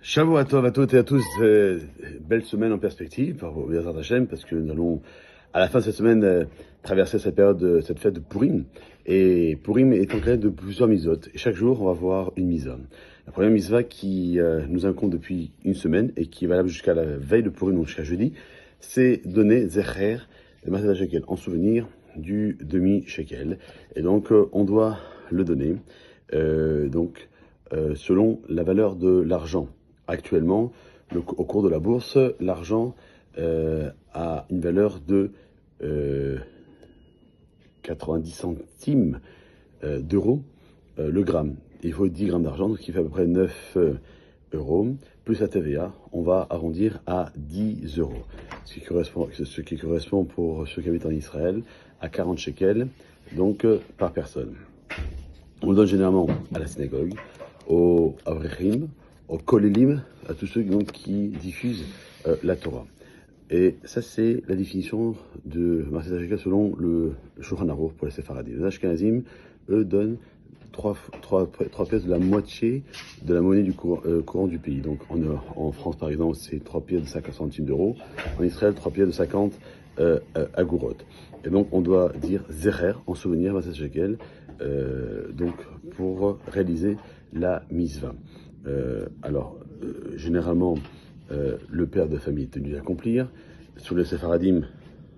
Shavuot Tov à toutes et à tous, belle semaine en perspective par Bezrat Hashem, parce que nous allons à la fin de cette semaine traverser cette période, cette fête de Purim. Et Purim est encadré de plusieurs mitzvot. Et chaque jour, on va voir une mitzvah. La première mitzvah qui nous incombe depuis une semaine et qui est valable jusqu'à la veille de Purim, donc jusqu'à jeudi, c'est donner Zecher, le Masada Shekel, en souvenir du demi-shekel. Et donc, on doit le donner selon la valeur de l'argent. Actuellement, au cours de la bourse, l'argent a une valeur de 90 centimes d'euros le gramme. Il faut 10 grammes d'argent, ce qui fait à peu près 9 euros. Plus la TVA, on va arrondir à 10 euros. Ce qui correspond pour ceux qui habitent en Israël à 40 shekels, donc par personne. On le donne généralement à la synagogue, aux avrechim, aux kolélim, à tous ceux donc, qui diffusent la Torah. Et ça, c'est la définition de Masada Shekel selon le Shulchan Aruch pour les Séfaradim. Les Ashkenazim, eux, donnent 3 pièces de la moitié de la monnaie du courant du pays. Donc en France, par exemple, c'est 3 pièces de 50 centimes d'euros. En Israël, 3 pièces de 50 agourot. Et donc, on doit dire Zecher, en souvenir Masada Shekel, donc pour réaliser la mitzvah. Généralement, le père de famille est tenu d'accomplir. Sur les Séfaradim,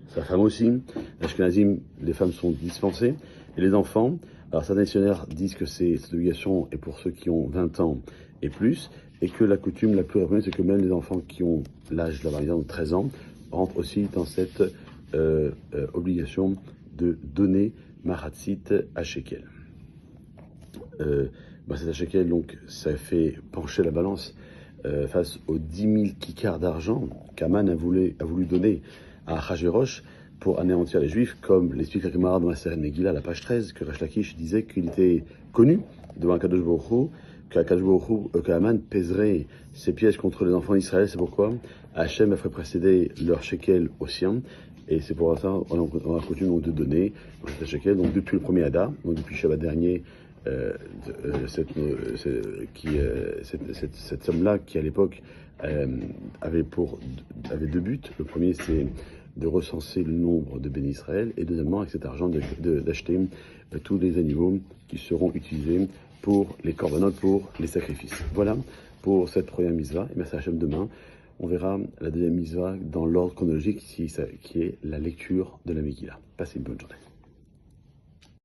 sa femme aussi. L'Ashkenazim, les femmes sont dispensées. Et les enfants, alors certains dictionnaires disent que cette obligation est pour ceux qui ont 20 ans et plus, et que la coutume la plus répandue, c'est que même les enfants qui ont l'âge de la mariage, de 13 ans, rentrent aussi dans cette obligation de donner Mahatzit à Shekel. Mahatzit à Shekel, donc, ça fait pencher la balance face aux 10 000 kikars d'argent qu'Aman a voulu donner à Achashverosh pour anéantir les Juifs, comme l'explique la Gemara dans la Maseret Megillah, la page 13, que Resh Lakish disait qu'il était connu devant Kadosh Baruch Hu, qu'Aman pèserait ses pièges contre les enfants d'Israël. C'est pourquoi Hachem a fait précéder leur shekel au sien, et c'est pour ça qu'on a coutume de donner le shekel, donc depuis le premier Adar, donc depuis Shabbat dernier. Cette somme-là, qui à l'époque avait deux buts. Le premier, c'est de recenser le nombre de bénis Israël, et deuxièmement, avec cet argent, d'acheter tous les animaux qui seront utilisés pour les corbanotes, pour les sacrifices. Voilà pour cette première mitzvah. Et merci Hachem, demain, on verra la deuxième mitzvah dans l'ordre chronologique, qui est la lecture de la Megillah. Passez une bonne journée.